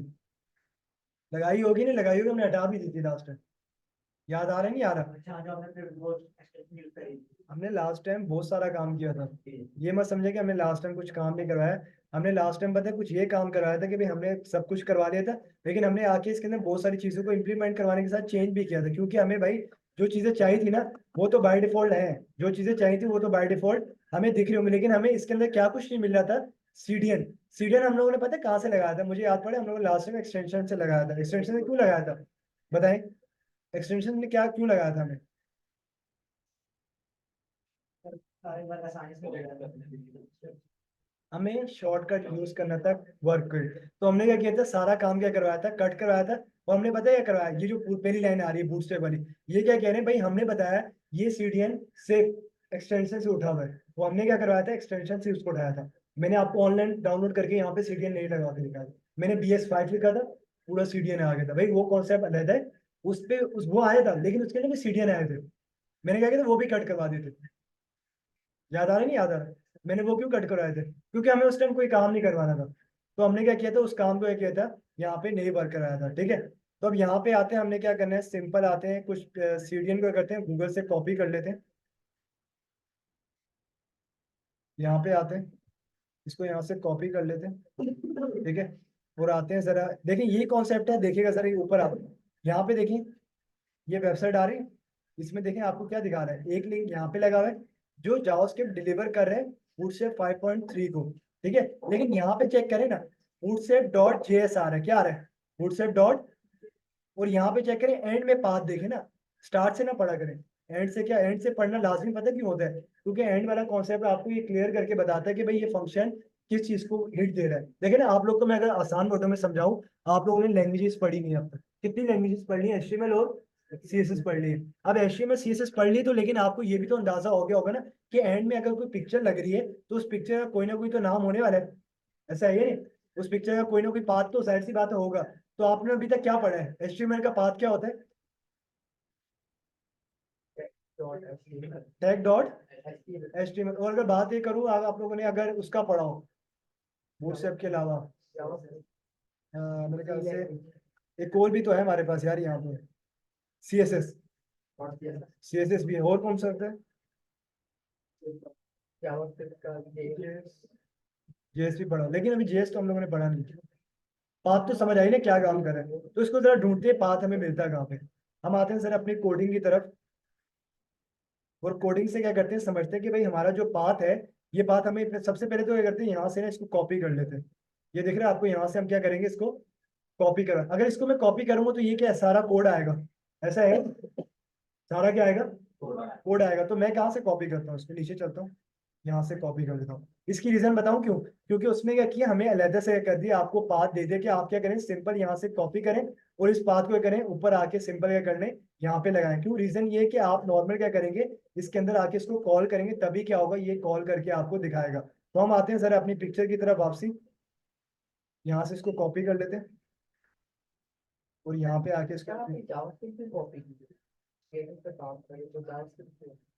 लगाई होगी नहीं लगाई होगी, हमने हटा भी दी थी लास्ट टाइम, याद आ रहा है नहीं आ रहा। अच्छा जो आपने फिर वो एक्सटेंशन यूज करी थी। हमने लास्ट टाइम बहुत सारा काम किया था, ये मत समझे कि हमने लास्ट टाइम कुछ काम नहीं करवाया। हमने लास्ट टाइम पता है कुछ ये काम करवाया था कि भाई हमने सब कुछ करवा लिया था, लेकिन हमने आके इसके अंदर बहुत सारी चीजों को इम्प्लीमेंट करवाने के साथ चेंज भी किया था, क्योंकि हमें भाई जो चीजें चाहिए थी ना वो तो बाय डिफॉल्ट है, जो चीजें चाहिए थी वो तो बाय डिफॉल्ट हमें दिख रही होंगी, लेकिन हमें इसके अंदर क्या कुछ नहीं मिल रहा था, सीडीएन। सीडीएन हम लोगों ने पता है कहाँ से लगाया था, मुझे याद पड़ा, हम लोगों ने लास्ट टाइम एक्सटेंशन से लगाया था। एक्सटेंशन से क्यों लगाया था बताएं, एक्सटेंशन ने क्या क्यों लगाया था हमें। सारे बार आसानी से हो जाता है। हमें शॉर्टकट यूज करना था वर्क के, तो हमने क्या किया था, सारा काम क्या करवाया था, कट करवाया था। और हमने पता है क्या करवाया, ये जो पहली लाइन आ रही है बूटस्ट्रैप वाली, ये क्या कह रहे हैं भाई, हमने बताया ये सीडीएन से एक्सटेंशन से उठा हुआ है, वो हमने क्या करवाया था, एक्सटेंशन से उसको उठाया था। मैंने आपको ऑनलाइन डाउनलोड करके यहाँ पे सीडीएन नहीं लगा के दिखाया था, मैंने BS5 लिखा था, पूरा सीडीएन आ गया था भाई, वो कॉन्सेप्ट अलग है, उस पे वो आया था, लेकिन उसके लिए सीडीएन आए थे, मैंने क्या किया था वो भी कट करवा देते। याद आ रहा है नहीं याद आ रहा है? मैंने वो क्यों कट करवाए थे, क्योंकि हमें उस टाइम कोई काम नहीं करवाना था, तो हमने क्या किया था, उस काम को क्या किया था, यहाँ पे नहीं वर्क कराया था, ठीक है। तो अब यहाँ पे आते हैं, हमने क्या करना है, सिंपल आते हैं, कुछ सीडीएन को करते हैं, गूगल से कॉपी कर लेते हैं, यहाँ पे आते हैं, इसको यहाँ से कॉपी कर लेते हैं, ठीक है। और आते हैं जरा, देखिए ये कॉन्सेप्ट है, देखिएगा जरा ये ऊपर आप यहाँ पे देखिए, ये वेबसाइट आ रही है, इसमें देखें आपको क्या दिखा रहा है, एक लिंक यहाँ पे लगा हुआ है जो जावास्क्रिप्ट डिलीवर कर रहे हैं बूटस्ट्रैप 5.3 को, ठीक है। लेकिन यहाँ पे चेक करें ना, बूटस्ट्रैप डॉट जेएस आ रहा है, क्या आ रहा है, बूटस्ट्रैप डॉट, और यहाँ पे चेक करें एंड में पाथ देखें ना, स्टार्ट से ना पढ़ा करें, एंड से, क्या एंड से पढ़ना लाजमी पता क्यों होता है, क्योंकि एंड वाला कॉन्सेप्ट आपको ये क्लियर करके बताता है कि भाई ये फंक्शन किस चीज को हिट दे रहा है। देखिए ना, आप लोग को मैं अगर आसान वर्डों में समझाऊं, आप लोगों ने लैंग्वेजेस पढ़ी नहीं अब तक, कितनी लैंग्वेजेस पढ़ ली है, HTML और CSS पढ़ ली है। अब HTML CSS पढ़ ली तो, लेकिन आपको ये भी तो अंदाजा हो गया होगा ना कि एंड में अगर कोई पिक्चर लग रही है तो उस पिक्चर का कोई ना कोई तो नाम होने वाला है, ऐसा है ये नहीं, उस पिक्चर का कोई ना कोई पाथ तो जाहिर सी बात है होगा। तो आपने अभी तक क्या पढ़ा है, HTML का पाथ क्या होता है, टैग डॉट HTML। और अगर बात ये करूँ, आप लोगों ने अगर उसका पढ़ा हो बूटस्ट्रैप के अलावा, मेरे ख्याल से एक और भी तो है हमारे पास यार यहाँ पे, CSS, CSS भी है, और कौन सा होता है, JS भी पढ़ा, लेकिन अभी JS तो हम लोगों ने पढ़ा नहीं। पाथ तो समझ आई ना क्या काम कर रहे हैं, तो इसको जरा ढूंढते हैं पाथ हमें मिलता है कहाँ पे। हम आते हैं सर अपनी कोडिंग की तरफ, और कोडिंग से क्या करते हैं, समझते हैं कि भाई हमारा जो पाथ है, ये पाथ हमें सबसे पहले तो क्या करते हैं, यहाँ से ना इसको कॉपी कर लेते हैं। ये दिख रहा है आपको, यहाँ से हम क्या करेंगे, इसको कॉपी करा, अगर इसको मैं कॉपी करूंगा तो ये क्या है, सारा कोड आएगा, ऐसा है, सारा क्या आएगा, कोड आएगा। तो मैं कहाँ से कॉपी करता हूँ, इसके नीचे चलता हूँ, यहाँ से कॉपी कर देता हूँ। इसकी रीजन बताऊं क्यों, क्योंकि उसने क्या किया, हमें अलग से कर दिया, आपको पाथ दे दे के आप क्या करें, सिंपल यहाँ से कॉपी करें, और इस पाथ को क्या करें, ऊपर आके सिंपल क्या करने, यहाँ पे लगाएं। क्यों, रीजन ये है कि आप नॉर्मल क्या करेंगे, इसके अंदर आके इसको कॉल करेंगे, तभी क्या होगा, ये कॉल करके आपको दिखाएगा। तो हम आते हैं सर अपनी पिक्चर की तरफ वापसी, यहाँ से इसको कॉपी कर लेते हैं, और यहाँ पे आके इसको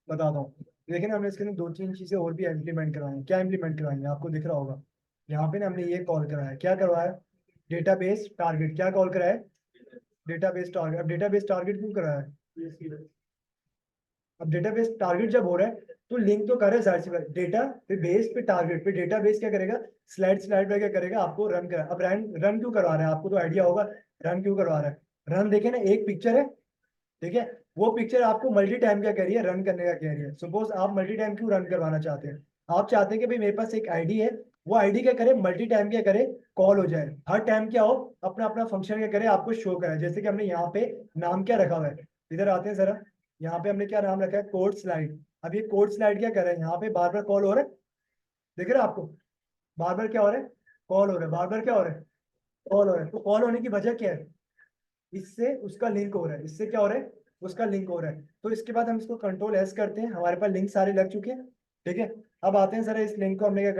बताता हूँ। लेकिन हमने इसके अंदर 2-3 चीजें और भी इम्प्लीमेंट करवाई हैं। क्या इम्प्लीमेंट करवाई है, आपको दिख रहा होगा यहाँ पे ना, हमने ये कॉल कराया, क्या करवाया, डेटाबेस टारगेट, क्या कॉल कराया, डेटाबेस टारगेट। अब डेटाबेस टारगेट क्यों कराया है, अब डेटाबेस टारगेट जब हो रहा है तो लिंक तो करे जाहिर सी बात, डेटा पे बेस पे टारगेट पे, डेटाबेस क्या करेगा, स्लाइड स्लाइड पे क्या करेगा, आपको रन करा। अब रन रन क्यों करवा रहा है, आपको तो आइडिया होगा रन क्यों करवा रहा है। रन देखे ना, एक पिक्चर है, ठीक है, वो पिक्चर आपको मल्टी टाइम क्या कह रही है, रन करने का कह रही है। सपोज आप मल्टी टाइम क्यों रन करवाना चाहते हैं, आप चाहते हैं कि भाई मेरे पास एक आईडी है, वो आईडी क्या करे, मल्टी टाइम क्या करे, कॉल हो जाए, हर टाइम क्या हो, अपना अपना फंक्शन क्या करे, आपको शो करे। जैसे कि हमने यहाँ पे नाम क्या रखा हुआ है, इधर आते हैं जरा, यहाँ पे हमने क्या नाम रखा है, कोड स्लाइड। अब ये कोड स्लाइड क्या कर रहा है, यहाँ पे बार बार कॉल हो रहा है, दिख रहा है आपको, बार बार क्या हो रहा है, कॉल हो रहा है, बार बार क्या हो रहा है, कॉल हो रहा है। तो कॉल होने की वजह क्या है, इससे उसका लिंक हो रहा है, इससे क्या हो रहा है, उसका लिंक हो रहा है। तो इसके बाद हम इसको Ctrl+S करते हैं, हमारे पास लिंक सारे लग चुके हैं, ठीक है। अब आते हैं सर, इस लिंक को हमने क्या